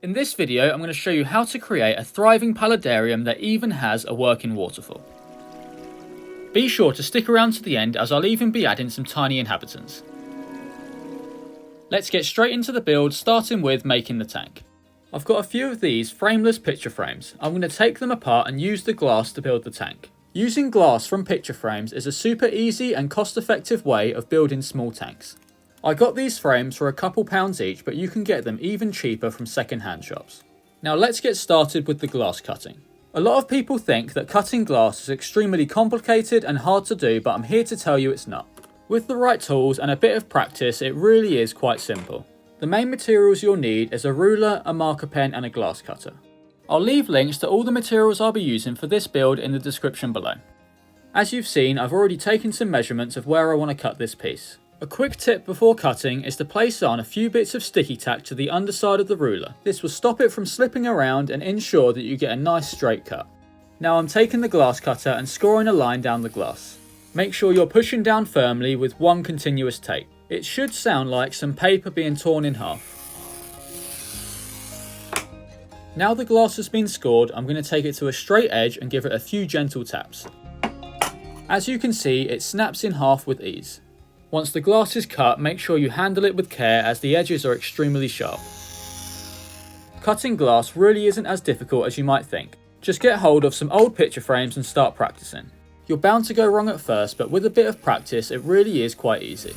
In this video, I'm going to show you how to create a thriving paludarium that even has a working waterfall. Be sure to stick around to the end, as I'll even be adding some tiny inhabitants. Let's get straight into the build, starting with making the tank. I've got a few of these frameless picture frames. I'm going to take them apart and use the glass to build the tank. Using glass from picture frames is a super easy and cost-effective way of building small tanks. I got these frames for a couple pounds each, but you can get them even cheaper from second-hand shops. Now let's get started with the glass cutting. A lot of people think that cutting glass is extremely complicated and hard to do, but I'm here to tell you it's not. With the right tools and a bit of practice, it really is quite simple. The main materials you'll need is a ruler, a marker pen and a glass cutter. I'll leave links to all the materials I'll be using for this build in the description below. As you've seen, I've already taken some measurements of where I want to cut this piece. A quick tip before cutting is to place on a few bits of sticky tack to the underside of the ruler. This will stop it from slipping around and ensure that you get a nice straight cut. Now I'm taking the glass cutter and scoring a line down the glass. Make sure you're pushing down firmly with one continuous take. It should sound like some paper being torn in half. Now the glass has been scored, I'm going to take it to a straight edge and give it a few gentle taps. As you can see, it snaps in half with ease. Once the glass is cut, make sure you handle it with care, as the edges are extremely sharp. Cutting glass really isn't as difficult as you might think. Just get hold of some old picture frames and start practicing. You're bound to go wrong at first, but with a bit of practice, it really is quite easy.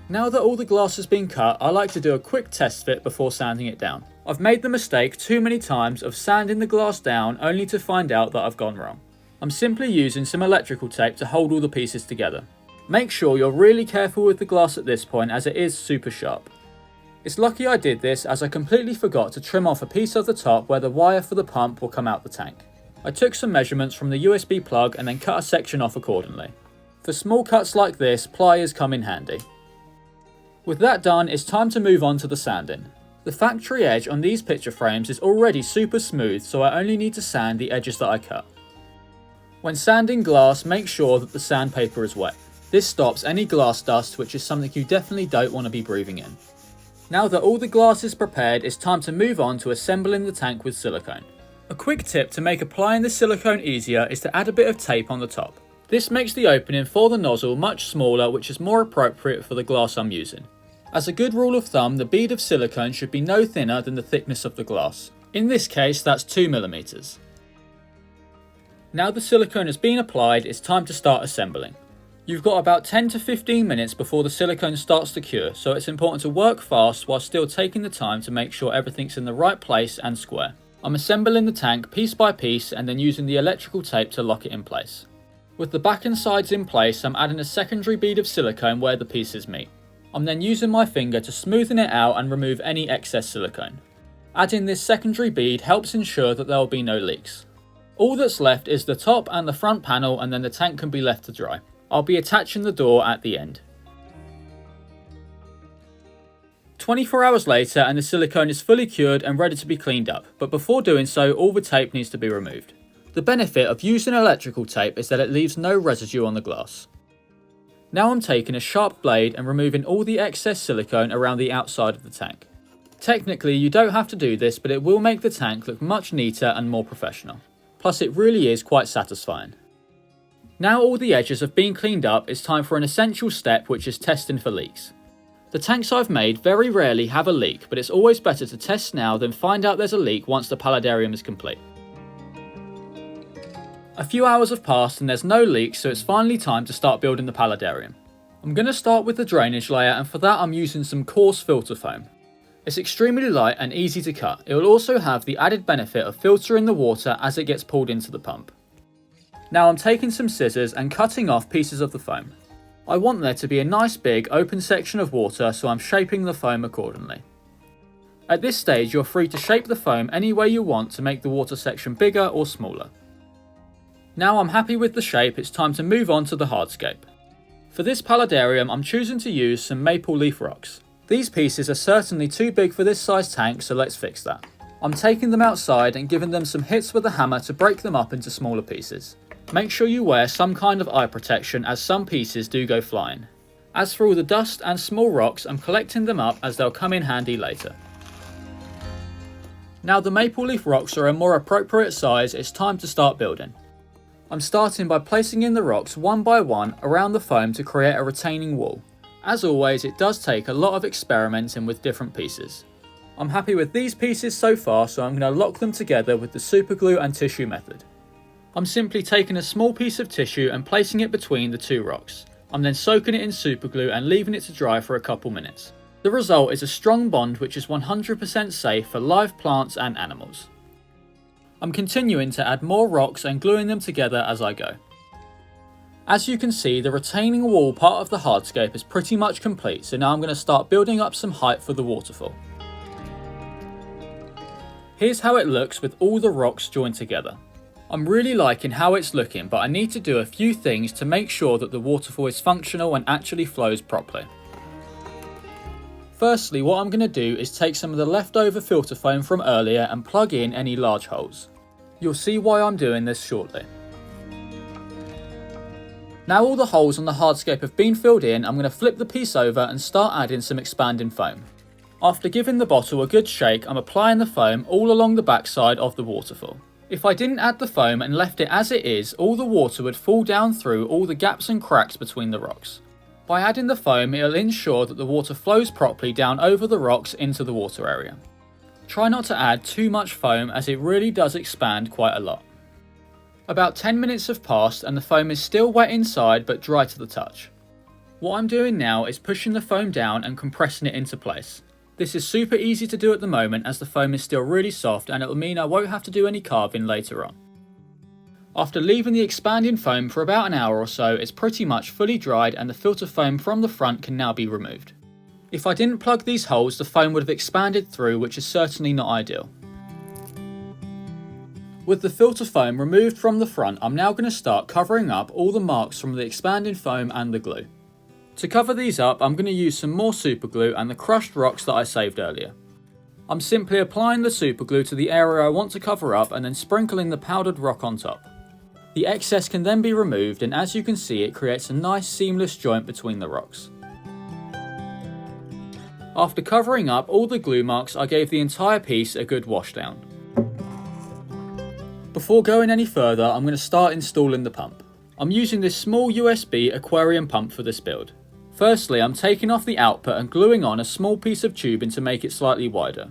Now that all the glass has been cut, I like to do a quick test fit before sanding it down. I've made the mistake too many times of sanding the glass down only to find out that I've gone wrong. I'm simply using some electrical tape to hold all the pieces together. Make sure you're really careful with the glass at this point, as it is super sharp. It's lucky I did this, as I completely forgot to trim off a piece of the top where the wire for the pump will come out the tank. I took some measurements from the USB plug and then cut a section off accordingly. For small cuts like this, pliers come in handy. With that done, it's time to move on to the sanding. The factory edge on these picture frames is already super smooth, so I only need to sand the edges that I cut. When sanding glass, make sure that the sandpaper is wet. This stops any glass dust, which is something you definitely don't want to be breathing in. Now that all the glass is prepared, it's time to move on to assembling the tank with silicone. A quick tip to make applying the silicone easier is to add a bit of tape on the top. This makes the opening for the nozzle much smaller, which is more appropriate for the glass I'm using. As a good rule of thumb, the bead of silicone should be no thinner than the thickness of the glass. In this case, that's 2mm. Now the silicone has been applied, it's time to start assembling. You've got about 10 to 15 minutes before the silicone starts to cure, so it's important to work fast while still taking the time to make sure everything's in the right place and square. I'm assembling the tank piece by piece and then using the electrical tape to lock it in place. With the back and sides in place, I'm adding a secondary bead of silicone where the pieces meet. I'm then using my finger to smoothen it out and remove any excess silicone. Adding this secondary bead helps ensure that there will be no leaks. All that's left is the top and the front panel, and then the tank can be left to dry. I'll be attaching the door at the end. 24 hours later and the silicone is fully cured and ready to be cleaned up, but before doing so, all the tape needs to be removed. The benefit of using electrical tape is that it leaves no residue on the glass. Now I'm taking a sharp blade and removing all the excess silicone around the outside of the tank. Technically, you don't have to do this, but it will make the tank look much neater and more professional. Plus, it really is quite satisfying. Now all the edges have been cleaned up, it's time for an essential step, which is testing for leaks. The tanks I've made very rarely have a leak, but it's always better to test now than find out there's a leak once the paludarium is complete. A few hours have passed and there's no leaks, so it's finally time to start building the paludarium. I'm going to start with the drainage layer, and for that I'm using some coarse filter foam. It's extremely light and easy to cut. It will also have the added benefit of filtering the water as it gets pulled into the pump. Now I'm taking some scissors and cutting off pieces of the foam. I want there to be a nice big open section of water, so I'm shaping the foam accordingly. At this stage you're free to shape the foam any way you want to make the water section bigger or smaller. Now I'm happy with the shape, it's time to move on to the hardscape. For this paludarium I'm choosing to use some maple leaf rocks. These pieces are certainly too big for this size tank, so let's fix that. I'm taking them outside and giving them some hits with a hammer to break them up into smaller pieces. Make sure you wear some kind of eye protection, as some pieces do go flying. As for all the dust and small rocks, I'm collecting them up as they'll come in handy later. Now the maple leaf rocks are a more appropriate size, it's time to start building. I'm starting by placing in the rocks one by one around the foam to create a retaining wall. As always, it does take a lot of experimenting with different pieces. I'm happy with these pieces so far, so I'm going to lock them together with the superglue and tissue method. I'm simply taking a small piece of tissue and placing it between the two rocks. I'm then soaking it in superglue and leaving it to dry for a couple minutes. The result is a strong bond which is 100% safe for live plants and animals. I'm continuing to add more rocks and gluing them together as I go. As you can see, the retaining wall part of the hardscape is pretty much complete, so now I'm going to start building up some height for the waterfall. Here's how it looks with all the rocks joined together. I'm really liking how it's looking, but I need to do a few things to make sure that the waterfall is functional and actually flows properly. Firstly, what I'm going to do is take some of the leftover filter foam from earlier and plug in any large holes. You'll see why I'm doing this shortly. Now all the holes on the hardscape have been filled in, I'm going to flip the piece over and start adding some expanding foam. After giving the bottle a good shake, I'm applying the foam all along the backside of the waterfall. If I didn't add the foam and left it as it is, all the water would fall down through all the gaps and cracks between the rocks. By adding the foam, it'll ensure that the water flows properly down over the rocks into the water area. Try not to add too much foam as it really does expand quite a lot. About 10 minutes have passed and the foam is still wet inside but dry to the touch. What I'm doing now is pushing the foam down and compressing it into place. This is super easy to do at the moment as the foam is still really soft and it'll mean I won't have to do any carving later on. After leaving the expanding foam for about an hour or so, it's pretty much fully dried and the filter foam from the front can now be removed. If I didn't plug these holes, the foam would have expanded through, which is certainly not ideal. With the filter foam removed from the front, I'm now going to start covering up all the marks from the expanding foam and the glue. To cover these up, I'm going to use some more super glue and the crushed rocks that I saved earlier. I'm simply applying the super glue to the area I want to cover up and then sprinkling the powdered rock on top. The excess can then be removed, and as you can see, it creates a nice seamless joint between the rocks. After covering up all the glue marks, I gave the entire piece a good wash down. Before going any further, I'm going to start installing the pump. I'm using this small USB aquarium pump for this build. Firstly, I'm taking off the output and gluing on a small piece of tubing to make it slightly wider.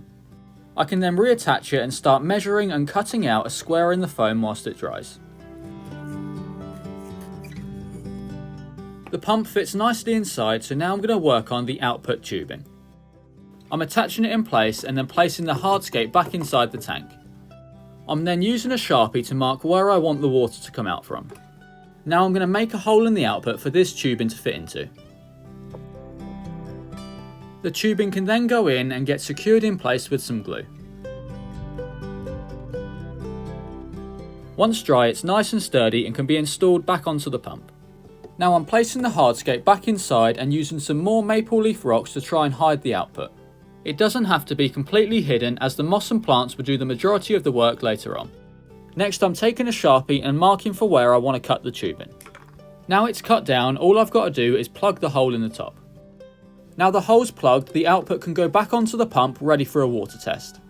I can then reattach it and start measuring and cutting out a square in the foam whilst it dries. The pump fits nicely inside, so now I'm going to work on the output tubing. I'm attaching it in place and then placing the hardscape back inside the tank. I'm then using a Sharpie to mark where I want the water to come out from. Now I'm going to make a hole in the output for this tubing to fit into. The tubing can then go in and get secured in place with some glue. Once dry, it's nice and sturdy and can be installed back onto the pump. Now I'm placing the hardscape back inside and using some more maple leaf rocks to try and hide the output. It doesn't have to be completely hidden as the moss and plants will do the majority of the work later on. Next, I'm taking a Sharpie and marking for where I want to cut the tubing. Now it's cut down, all I've got to do is plug the hole in the top. Now the hole's plugged, the output can go back onto the pump ready for a water test.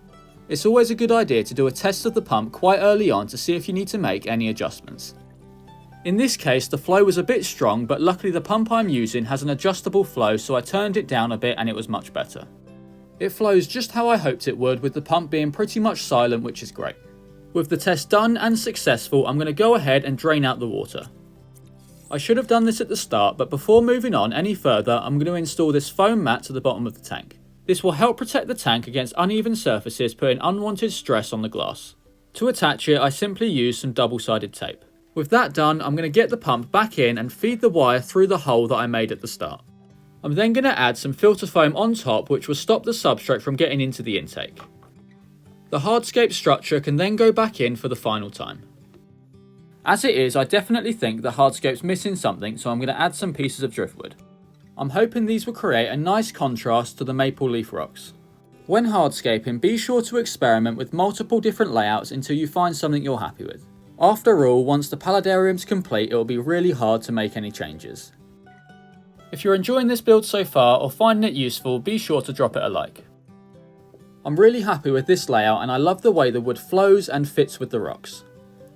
It's always a good idea to do a test of the pump quite early on to see if you need to make any adjustments. In this case, the flow was a bit strong, but luckily the pump I'm using has an adjustable flow, so I turned it down a bit and it was much better. It flows just how I hoped it would, with the pump being pretty much silent, which is great. With the test done and successful, I'm going to go ahead and drain out the water. I should have done this at the start, but before moving on any further, I'm going to install this foam mat to the bottom of the tank. This will help protect the tank against uneven surfaces, putting unwanted stress on the glass. To attach it, I simply use some double-sided tape. With that done, I'm going to get the pump back in and feed the wire through the hole that I made at the start. I'm then going to add some filter foam on top, which will stop the substrate from getting into the intake. The hardscape structure can then go back in for the final time. As it is, I definitely think the hardscape's missing something, so I'm going to add some pieces of driftwood. I'm hoping these will create a nice contrast to the maple leaf rocks. When hardscaping, be sure to experiment with multiple different layouts until you find something you're happy with. After all, once the Paludarium's complete, it will be really hard to make any changes. If you're enjoying this build so far or finding it useful, be sure to drop it a like. I'm really happy with this layout and I love the way the wood flows and fits with the rocks.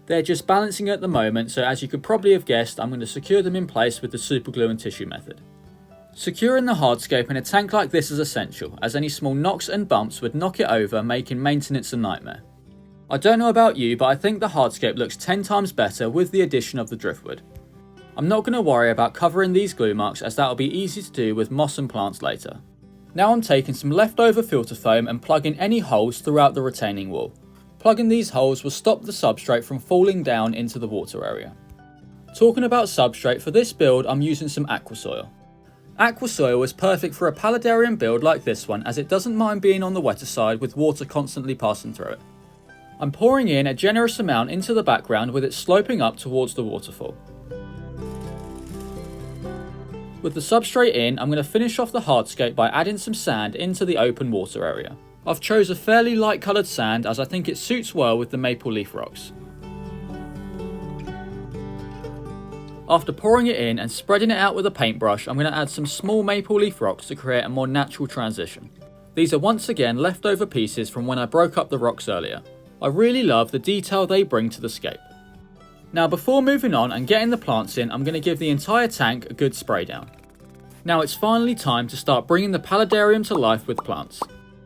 They're just balancing at the moment, so as you could probably have guessed, I'm going to secure them in place with the super glue and tissue method. Securing the hardscape in a tank like this is essential, as any small knocks and bumps would knock it over, making maintenance a nightmare. I don't know about you, but I think the hardscape looks 10 times better with the addition of the driftwood. I'm not going to worry about covering these glue marks, as that will be easy to do with moss and plants later. Now I'm taking some leftover filter foam and plugging any holes throughout the retaining wall. Plugging these holes will stop the substrate from falling down into the water area. Talking about substrate, for this build I'm using some aquasoil. Aquasoil is perfect for a Paludarium build like this one, as it doesn't mind being on the wetter side with water constantly passing through it. I'm pouring in a generous amount into the background with it sloping up towards the waterfall. With the substrate in, I'm going to finish off the hardscape by adding some sand into the open water area. I've chose a fairly light coloured sand as I think it suits well with the maple leaf rocks. After pouring it in and spreading it out with a paintbrush, I'm going to add some small maple leaf rocks to create a more natural transition. These are once again leftover pieces from when I broke up the rocks earlier. I really love the detail they bring to the scape. Now before moving on and getting the plants in, I'm going to give the entire tank a good spray down. Now it's finally time to start bringing the Paludarium to life with plants.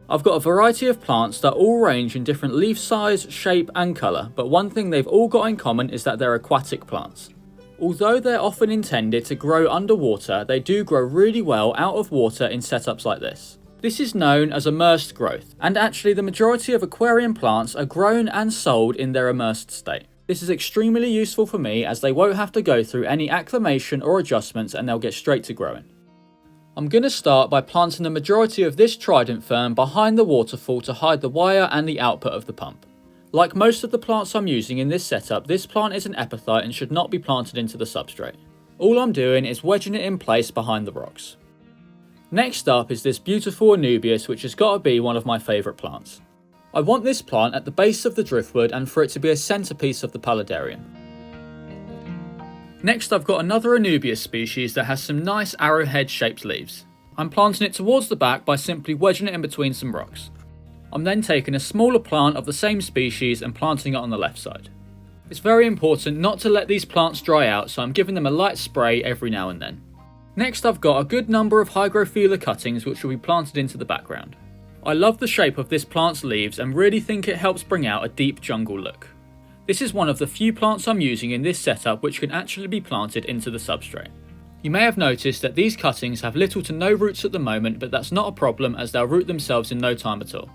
I've got a variety of plants that all range in different leaf size, shape and colour, but one thing they've all got in common is that they're aquatic plants. Although they're often intended to grow underwater, they do grow really well out of water in setups like this. This is known as immersed growth, and actually the majority of aquarium plants are grown and sold in their immersed state. This is extremely useful for me as they won't have to go through any acclimation or adjustments and they'll get straight to growing. I'm going to start by planting the majority of this trident fern behind the waterfall to hide the wire and the output of the pump. Like most of the plants I'm using in this setup, this plant is an epiphyte and should not be planted into the substrate. All I'm doing is wedging it in place behind the rocks. Next up is this beautiful Anubias, which has got to be one of my favourite plants. I want this plant at the base of the driftwood and for it to be a centrepiece of the Paludarium. Next I've got another Anubias species that has some nice arrowhead shaped leaves. I'm planting it towards the back by simply wedging it in between some rocks. I'm then taking a smaller plant of the same species and planting it on the left side. It's very important not to let these plants dry out, so I'm giving them a light spray every now and then. Next I've got a good number of hygrophila cuttings which will be planted into the background. I love the shape of this plant's leaves and really think it helps bring out a deep jungle look. This is one of the few plants I'm using in this setup which can actually be planted into the substrate. You may have noticed that these cuttings have little to no roots at the moment, but that's not a problem as they'll root themselves in no time at all.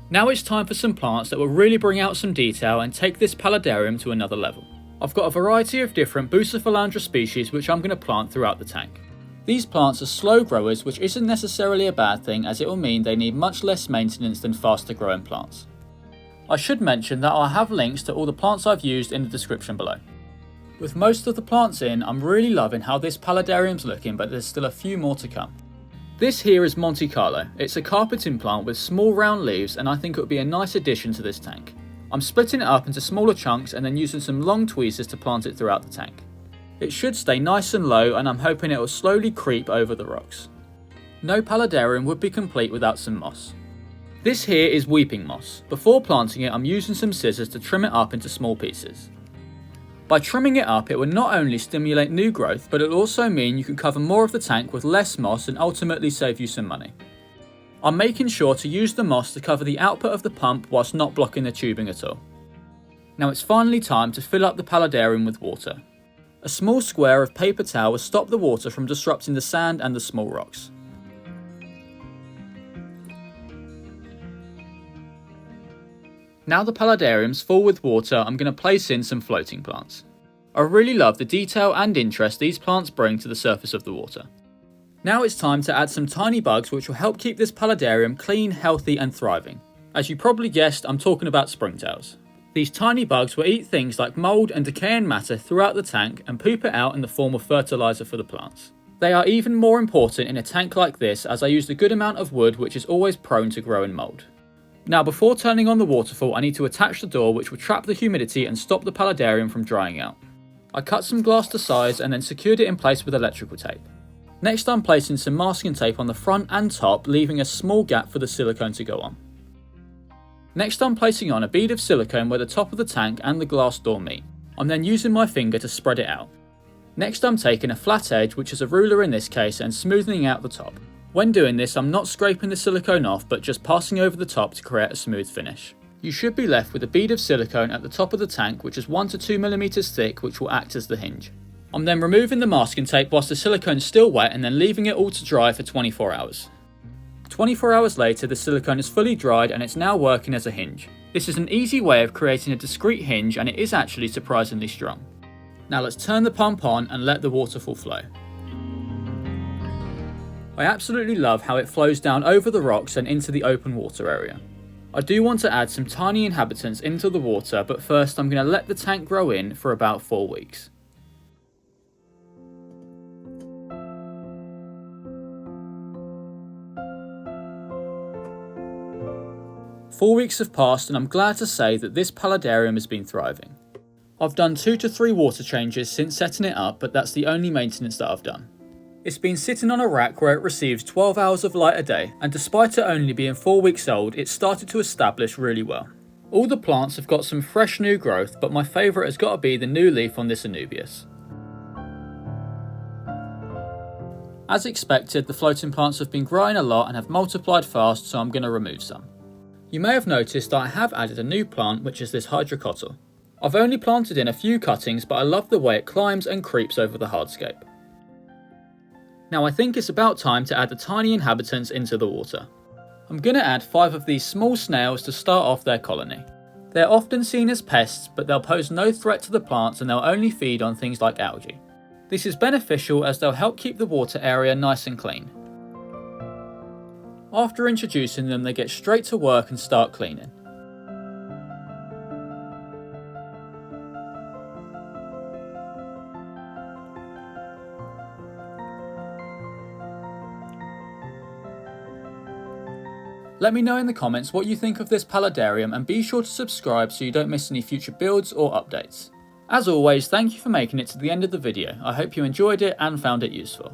Now it's time for some plants that will really bring out some detail and take this Paludarium to another level. I've got a variety of different Bucephalandra species which I'm going to plant throughout the tank. These plants are slow growers, which isn't necessarily a bad thing as it will mean they need much less maintenance than faster growing plants. I should mention that I'll have links to all the plants I've used in the description below. With most of the plants in, I'm really loving how this Paludarium's looking, but there's still a few more to come. This here is Monte Carlo. It's a carpeting plant with small round leaves and I think it would be a nice addition to this tank. I'm splitting it up into smaller chunks and then using some long tweezers to plant it throughout the tank. It should stay nice and low and I'm hoping it will slowly creep over the rocks. No Paludarium would be complete without some moss. This here is weeping moss. Before planting it, I'm using some scissors to trim it up into small pieces. By trimming it up, it will not only stimulate new growth, but it'll also mean you can cover more of the tank with less moss and ultimately save you some money. I'm making sure to use the moss to cover the output of the pump whilst not blocking the tubing at all. Now it's finally time to fill up the Paludarium with water. A small square of paper towel will stop the water from disrupting the sand and the small rocks. Now the Paludarium's full with water, I'm going to place in some floating plants. I really love the detail and interest these plants bring to the surface of the water. Now it's time to add some tiny bugs which will help keep this Paludarium clean, healthy and thriving. As you probably guessed, I'm talking about springtails. These tiny bugs will eat things like mould and decaying matter throughout the tank and poop it out in the form of fertiliser for the plants. They are even more important in a tank like this as I used a good amount of wood which is always prone to growing mould. Now before turning on the waterfall, I need to attach the door which will trap the humidity and stop the Paludarium from drying out. I cut some glass to size and then secured it in place with electrical tape. Next I'm placing some masking tape on the front and top, leaving a small gap for the silicone to go on. Next I'm placing on a bead of silicone where the top of the tank and the glass door meet. I'm then using my finger to spread it out. Next I'm taking a flat edge, which is a ruler in this case, and smoothing out the top. When doing this I'm not scraping the silicone off but just passing over the top to create a smooth finish. You should be left with a bead of silicone at the top of the tank, which is 1 to 2 mm thick, which will act as the hinge. I'm then removing the masking tape whilst the silicone is still wet and then leaving it all to dry for 24 hours. 24 hours later the silicone is fully dried and it's now working as a hinge. This is an easy way of creating a discrete hinge and it is actually surprisingly strong. Now let's turn the pump on and let the waterfall flow. I absolutely love how it flows down over the rocks and into the open water area. I do want to add some tiny inhabitants into the water, but first I'm going to let the tank grow in for about 4 weeks. Four weeks have passed and I'm glad to say that this paludarium has been thriving. I've done 2 to 3 water changes since setting it up, but that's the only maintenance that I've done. It's been sitting on a rack where it receives 12 hours of light a day, and despite it only being 4 weeks old, it's started to establish really well. All the plants have got some fresh new growth, but my favourite has got to be the new leaf on this Anubias. As expected, the floating plants have been growing a lot and have multiplied fast, so I'm going to remove some. You may have noticed that I have added a new plant, which is this hydrocotyle. I've only planted in a few cuttings, but I love the way it climbs and creeps over the hardscape. Now I think it's about time to add the tiny inhabitants into the water. I'm going to add 5 of these small snails to start off their colony. They're often seen as pests, but they'll pose no threat to the plants and they'll only feed on things like algae. This is beneficial as they'll help keep the water area nice and clean. After introducing them, they get straight to work and start cleaning. Let me know in the comments what you think of this paludarium and be sure to subscribe so you don't miss any future builds or updates. As always, thank you for making it to the end of the video. I hope you enjoyed it and found it useful.